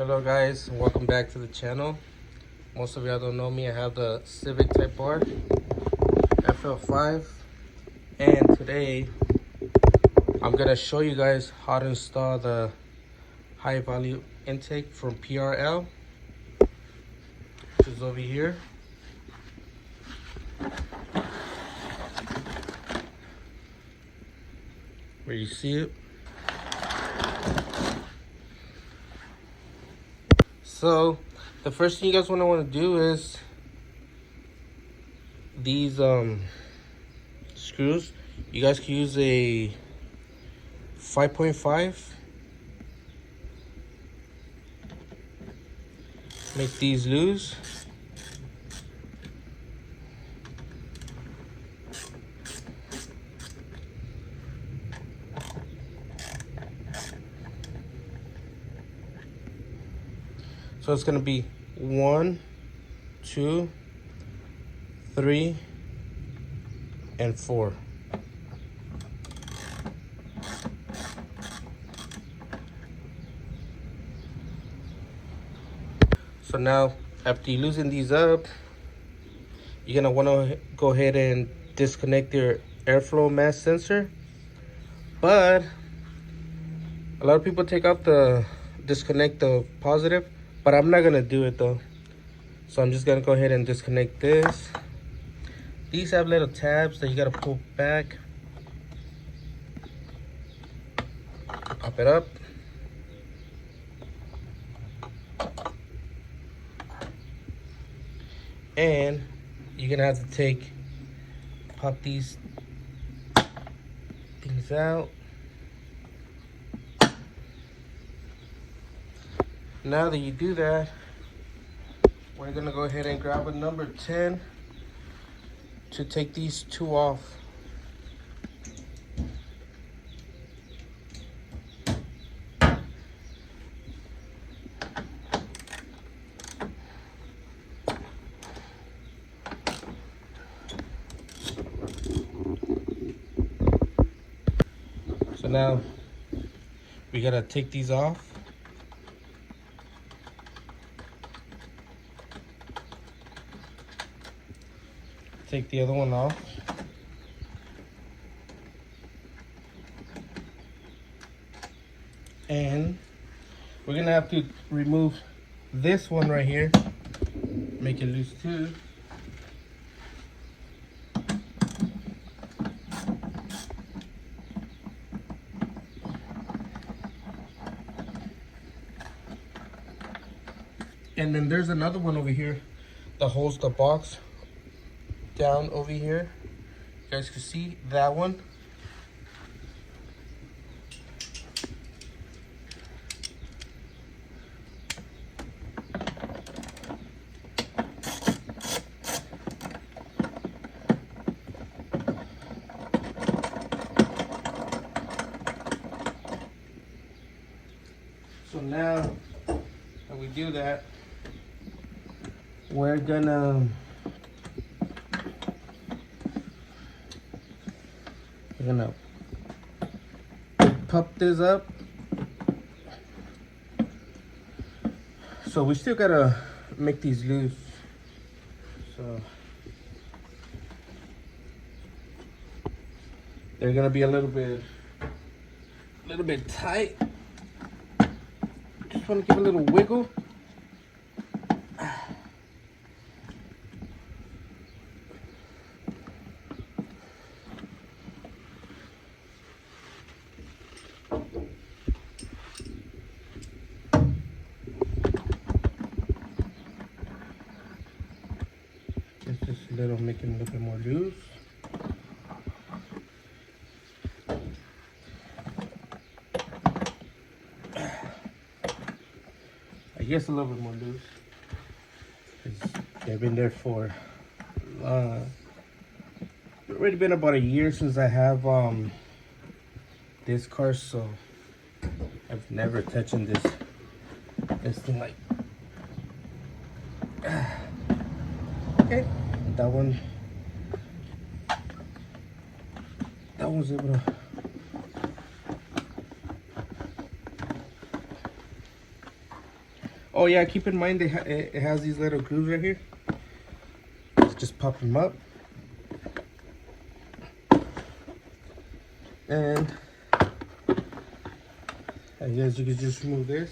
Hello guys, welcome back to the channel. Most of y'all don't know me. I have the Civic Type R FL5, and today I'm gonna show you guys how to install the high value intake from PRL, which is over here. Where you see it. So the first thing you guys want to do is these screws. You guys can use a 5.5. Make these loose. So it's gonna be 1, 2, 3, and 4. So now, after you loosen these up, you're gonna wanna go ahead and disconnect your airflow mass sensor. But a lot of people disconnect the positive, but I'm not gonna do it though. So I'm just gonna go ahead and disconnect this. These have little tabs that you gotta pull back. Pop it up. And you're gonna have to pop these things out. Now that you do that, we're gonna go ahead and grab a number 10 to take these two off. So now we gotta take these off. Take the other one off. And we're gonna have to remove this one right here. Make it loose too. And then there's another one over here that holds the box down over here. You guys can see that one. So now that we do that, we're gonna pop this up. So we still gotta make these loose. So they're gonna be a little bit tight. Just want to give a little wiggle. Just a little, make it a little bit more loose. I guess a little bit more loose. They've been there for already been about a year since I have this car, so I've never touched this thing like. Okay, that one's able to. Oh yeah, keep in mind it has these little grooves right here. Let's just pop them up. And I guess you can just remove this.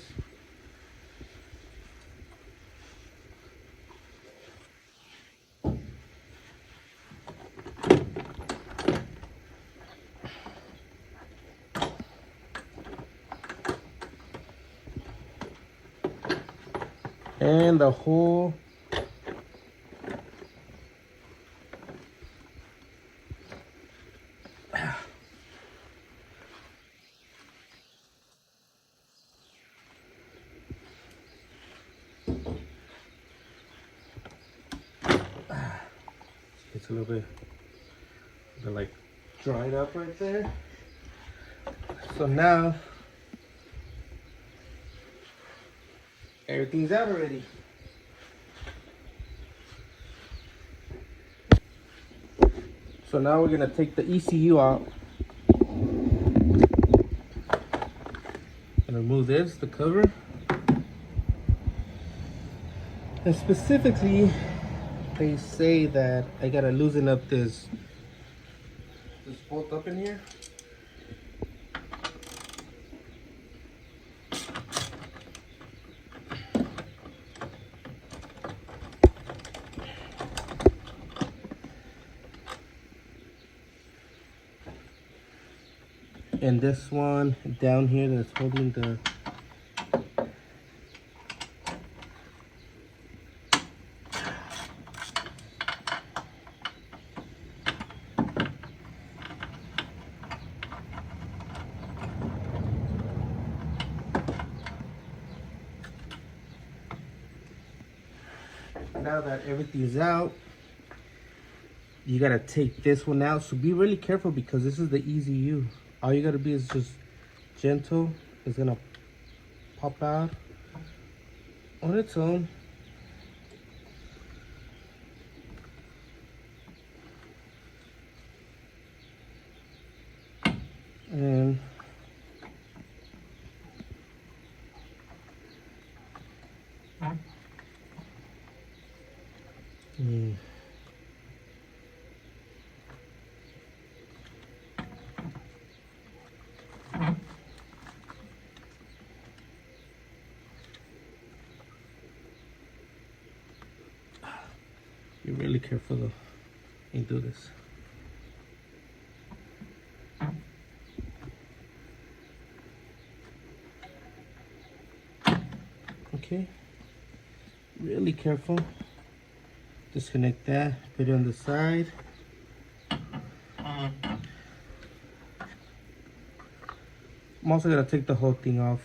And the whole it's a little bit like dried up right there. So now everything's out already. So now we're gonna take the ECU out and remove this, the cover. And specifically, they say that I gotta loosen up this bolt up in here. And this one down here that's holding the now that everything's out, you gotta take this one out. So be really careful because this is the ECU. All you gotta be is just gentle. It's gonna pop out on its own. And be really careful though. You do this. Okay. Really careful. Disconnect that. Put it on the side. I'm also gonna take the whole thing off.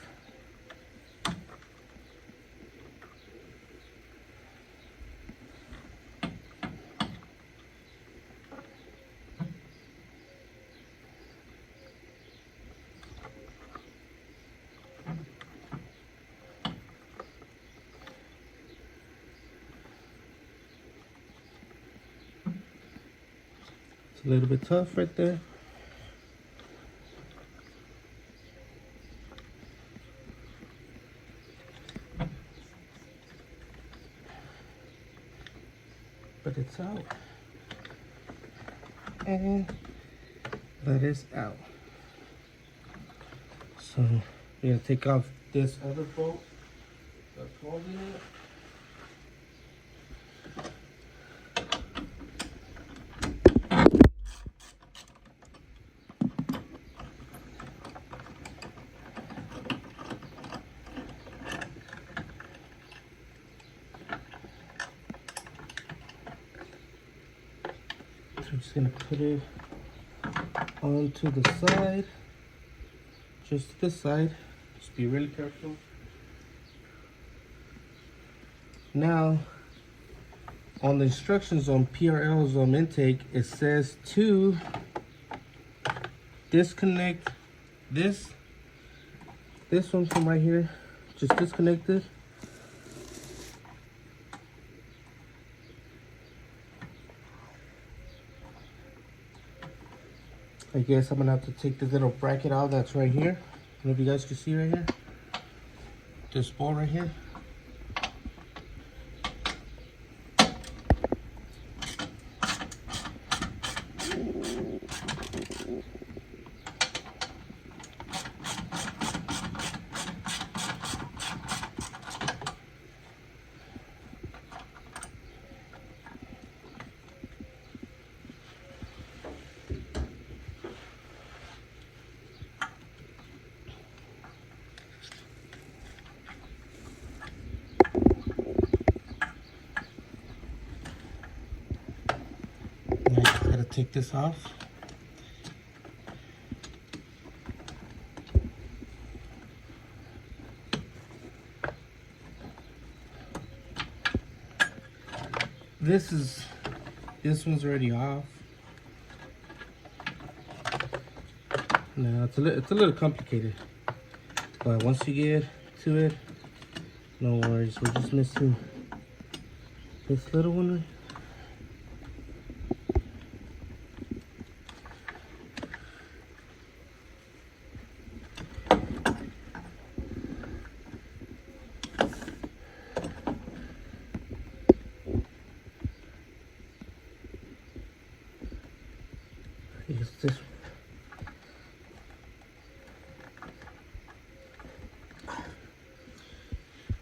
It's a little bit tough right there. But it's out. And that is out. So we're gonna take off this other bolt that's holding it. So I'm just gonna put it onto the side, just this side. Just be really careful. Now, on the instructions on PRL's intake, it says to disconnect this one from right here. Just disconnect it. I guess I'm gonna have to take this little bracket out that's right here. I don't know if you guys can see right here. This bolt right here. take this off. This one's already off. Now it's a little complicated, but once you get to it, no worries. We're just missing this little one right. Use this one.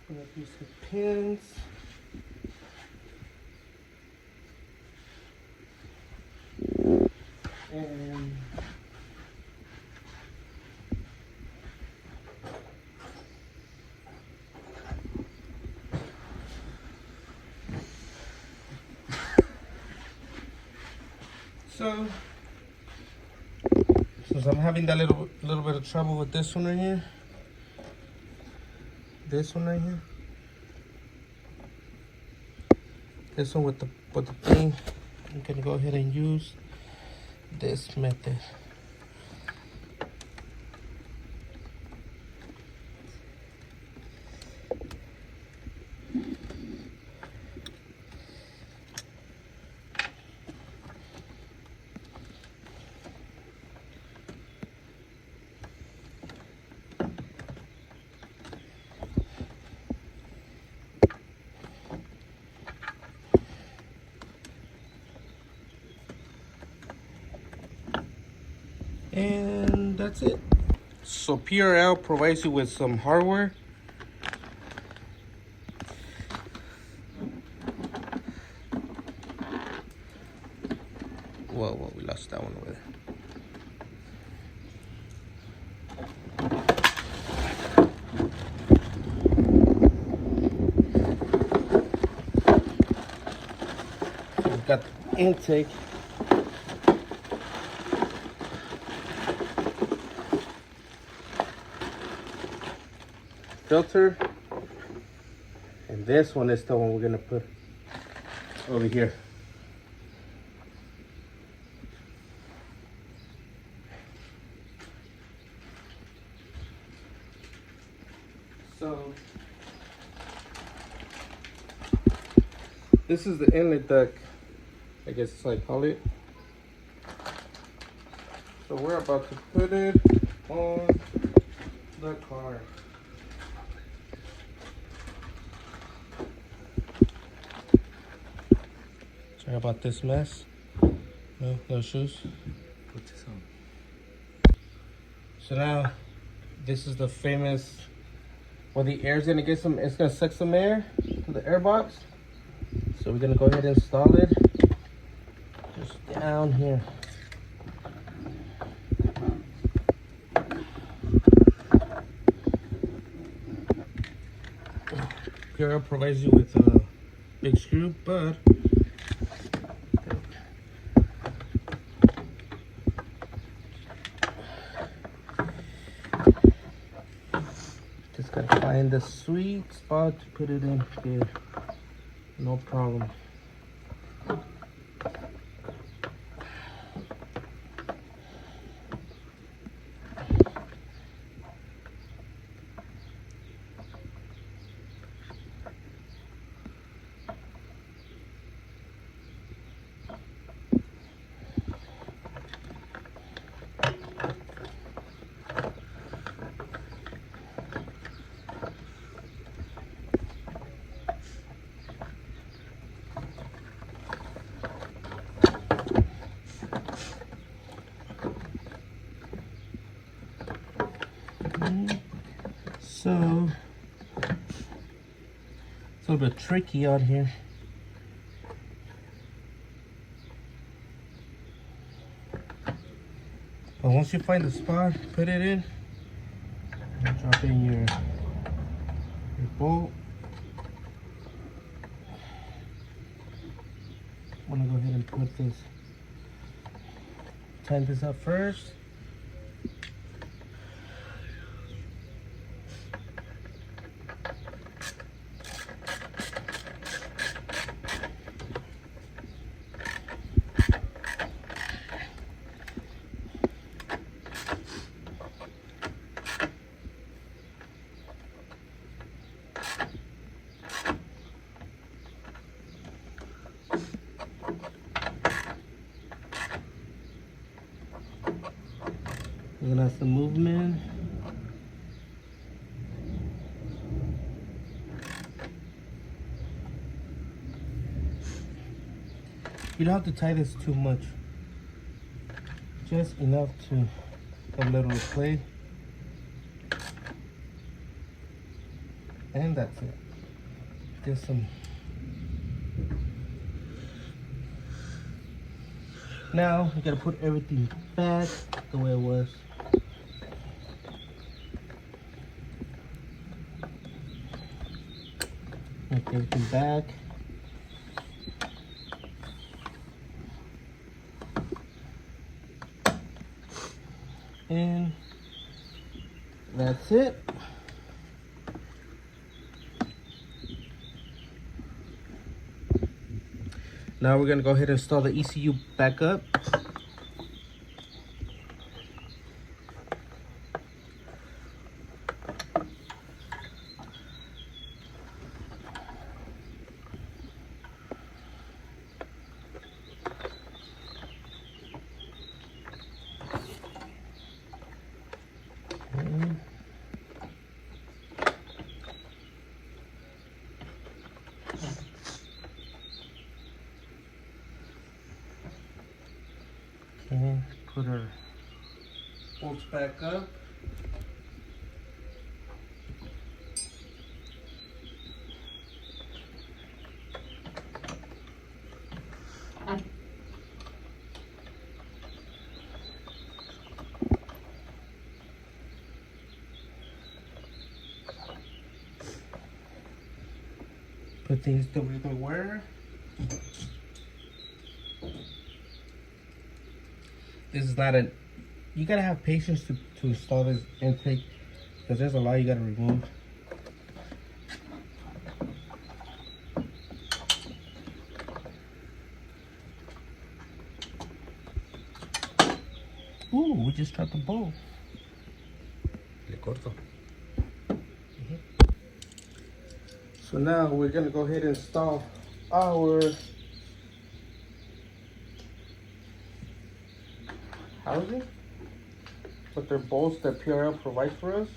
I'm gonna use some pins. And so since I'm having that little bit of trouble with this one right here, this one with the thing, I'm gonna go ahead and use this method. And that's it. So PRL provides you with some hardware. Whoa, we lost that one over there. So we've got the intake. Filter, and this one is the one we're gonna put over here. So this is the inlet duct, I guess I call it. So we're about to put it on the car. Sorry about this mess. No shoes. Put this on. So now, this is the famous, well, the air's gonna get some, it's gonna suck some air to the air box. So we're gonna go ahead and install it just down here. PRL provides you with a big screw, but just gotta find the sweet spot to put it in here. No problem. So it's a little bit tricky out here. But once you find the spot, put it in. Drop in your bolt. I'm gonna go ahead and put this tighten this up first. We're gonna have some movement. You don't have to tie this too much. Just enough to have a little play. And that's it. Just some. Now you gotta put everything back the way it was. Make everything back. And that's it. Now we're gonna go ahead and install the ECU back up. And put our bolts back up. Put things the way they were. This is not a, you gotta have patience to install this intake because there's a lot you gotta remove. Ooh, we just dropped the bowl. Le corto. So now we're gonna go ahead and install our housing with their bolts that PRL provides for us.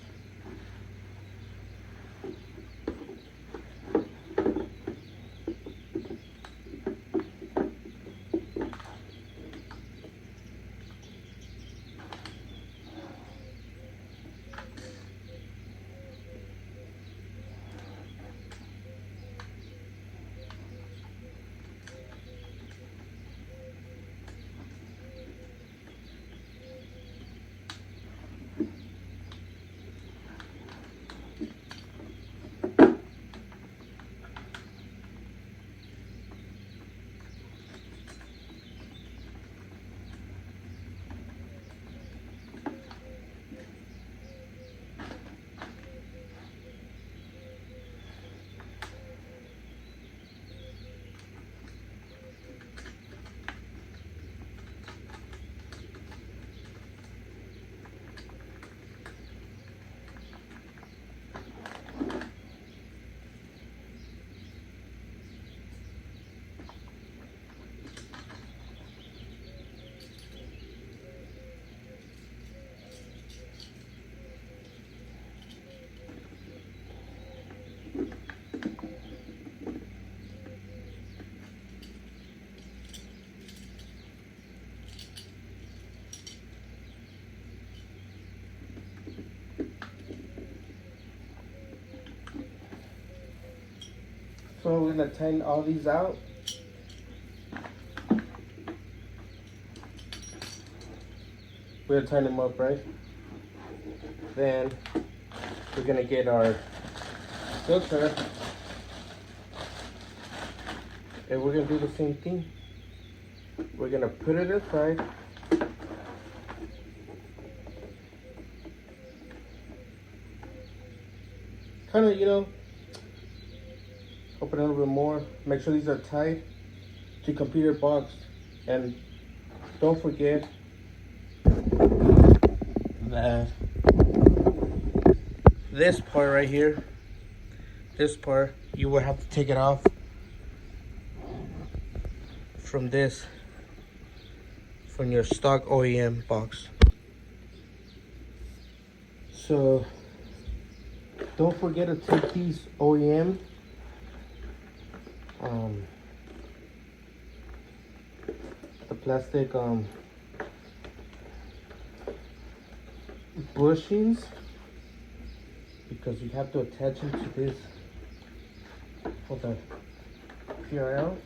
So we're gonna tighten all these out. We're gonna tighten them up, right? Then we're gonna get our filter and we're gonna do the same thing. We're gonna put it inside kind of, you know, open a little bit more. Make sure these are tight to complete your box. And don't forget that this part right here, this part, you will have to take it off from this, from your stock OEM box. So don't forget to take these OEM the plastic bushings, because you have to attach them to this for the PRL.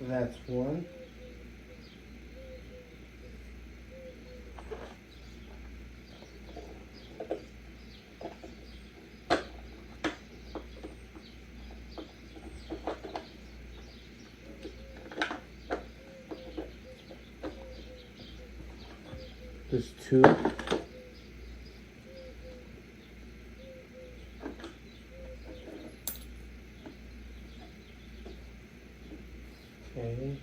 That's one. There's two. Okay.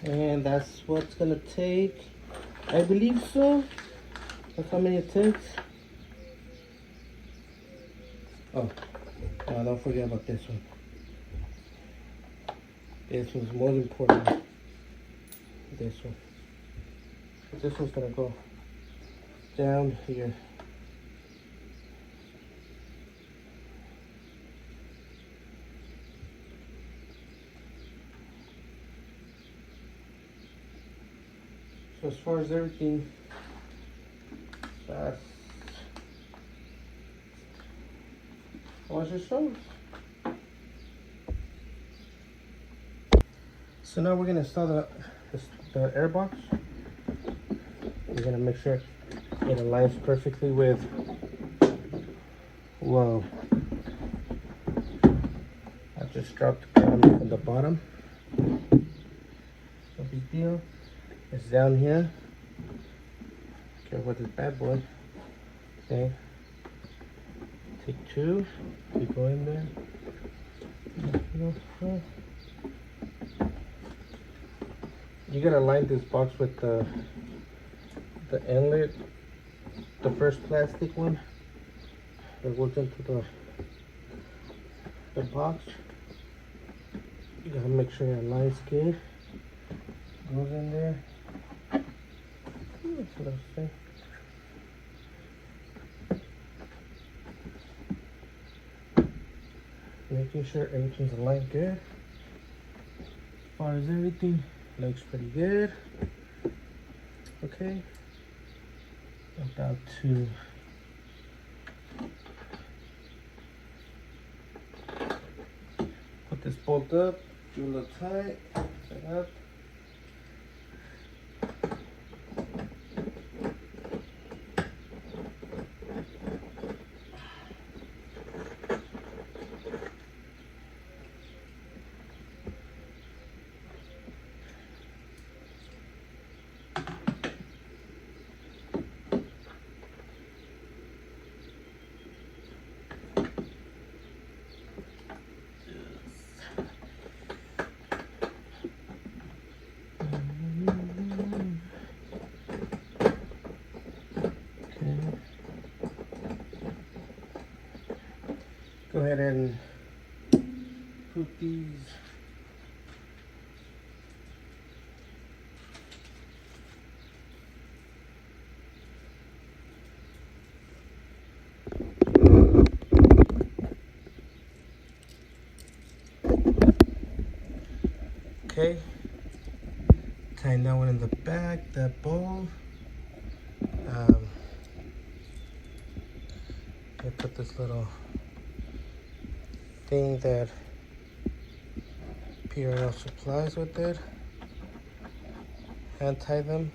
And that's what's gonna take, I believe so. That's how many it takes. Oh, don't forget about this one. This one's more important. This one. This one's gonna go down here. So as far as everything, that's wash your shoulders. So now we're gonna install the air box. We're gonna make sure it aligns perfectly with, whoa, I just dropped the bottom from the bottom. No big deal. It's down here. Okay, with this bad boy. Okay. Take two. You go in there. You gotta line this box with the inlet, the first plastic one that goes into the box. You gotta make sure it aligns good. Goes in there. That's what I was saying. Making sure everything's aligned good. As far as everything looks pretty good. Okay. About to put this bolt up, do a little tight, set up. Go ahead and put these Okay. Tying that one in the back, that bowl. I put this little thing that PRL supplies with it. Hand tie them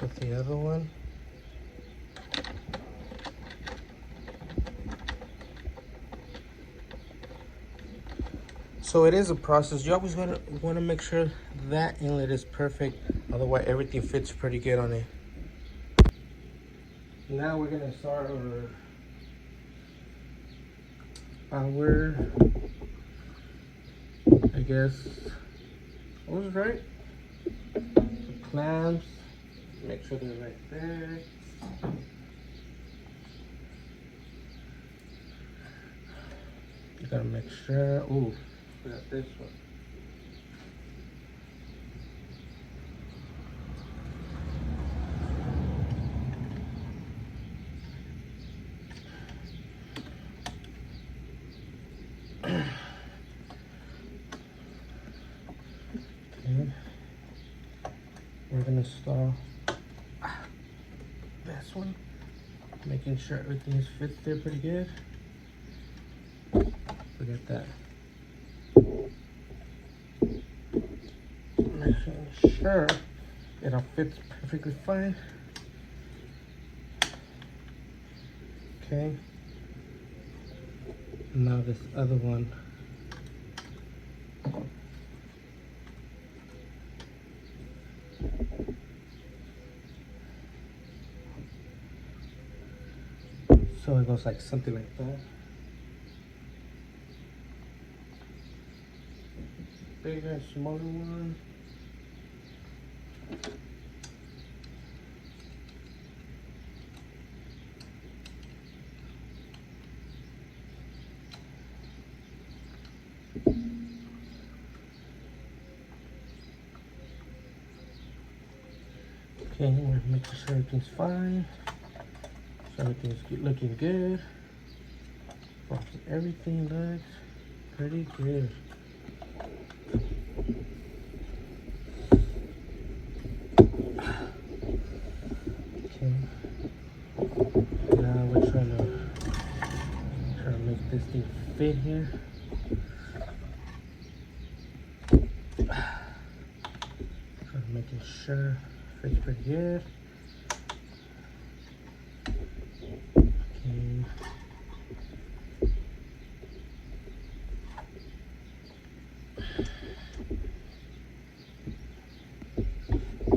with the other one. So it is a process. You always want to make sure that inlet is perfect. Otherwise, everything fits pretty good on it. Now we're gonna start our I guess, what was right? The clamps. Make sure they're right there. You gotta make sure. Ooh, we got this one. Okay. We're gonna start this one, making sure everything fits there pretty good. Look at that. Making sure it all fits perfectly fine. Okay. Now this other one. So it goes like something like that. Bigger, smaller one. Okay, we're making sure everything's fine. So everything's looking good. Everything looks pretty good. Okay. Now we're trying to make this thing fit here. Making sure it fits pretty good. Okay.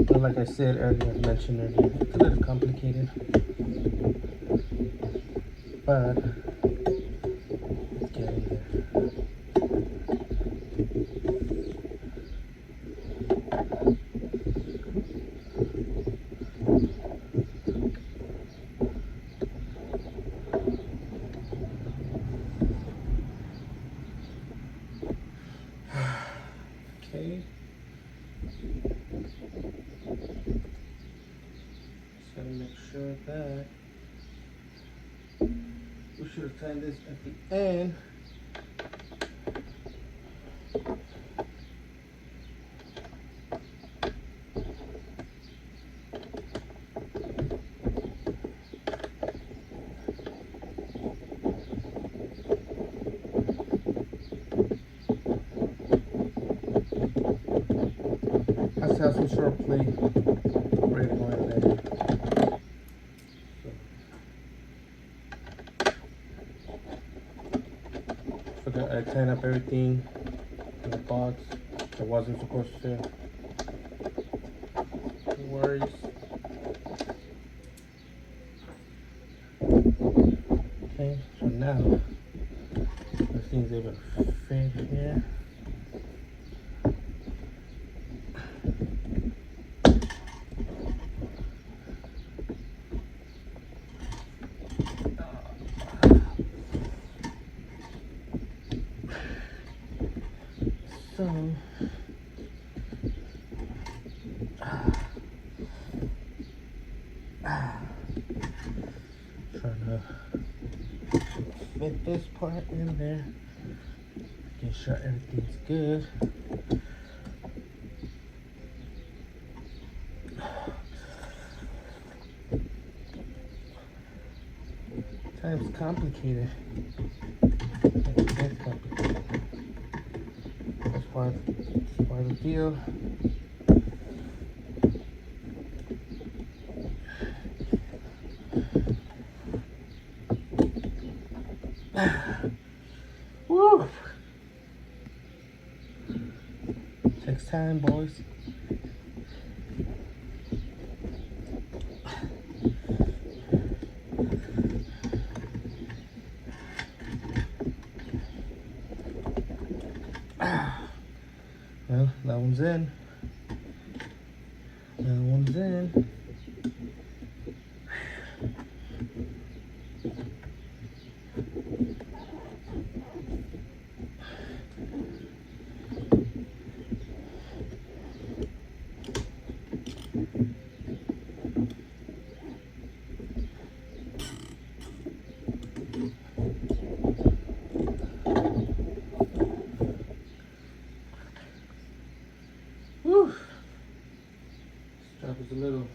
But like I said earlier, mentioned earlier, it's a little complicated, but it's getting there. Okay. Just gotta make sure that we should have tied this at the end. Has to have some sort of plate ready to go in there. Forgot I tied up everything in the box. I wasn't supposed to. No worries. Okay, so now this thing's able to fit here. So, trying to fit this part in there. Get Make sure everything's good. Time's complicated. It's complicated. That's part of the deal. Woo! Takes time, boys. Well, that one's in. That one's in. Whew. Strap is a little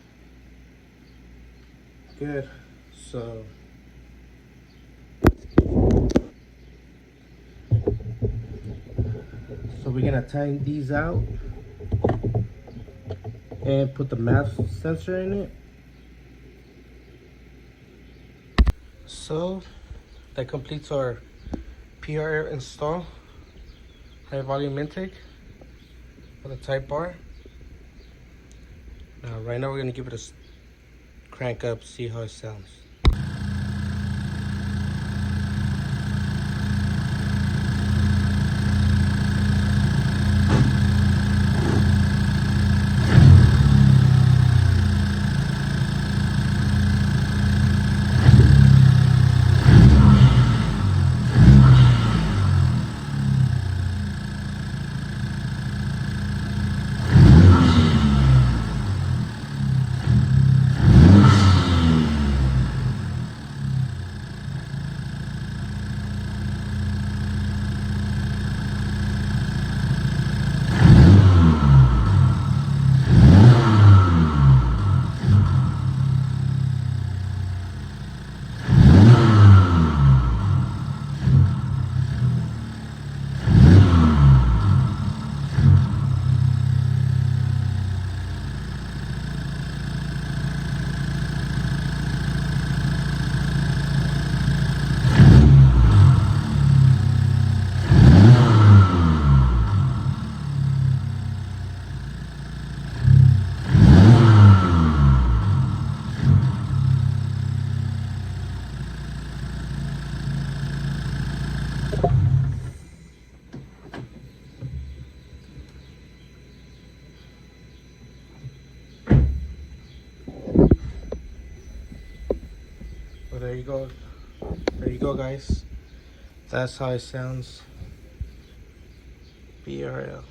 good, so we're gonna tighten these out and put the mass sensor in it. So that completes our PRL install, high volume intake for the Type R. Now right now we're gonna give it a crank up, see how it sounds. Well, there you go. There you go, guys. That's how it sounds. PRL.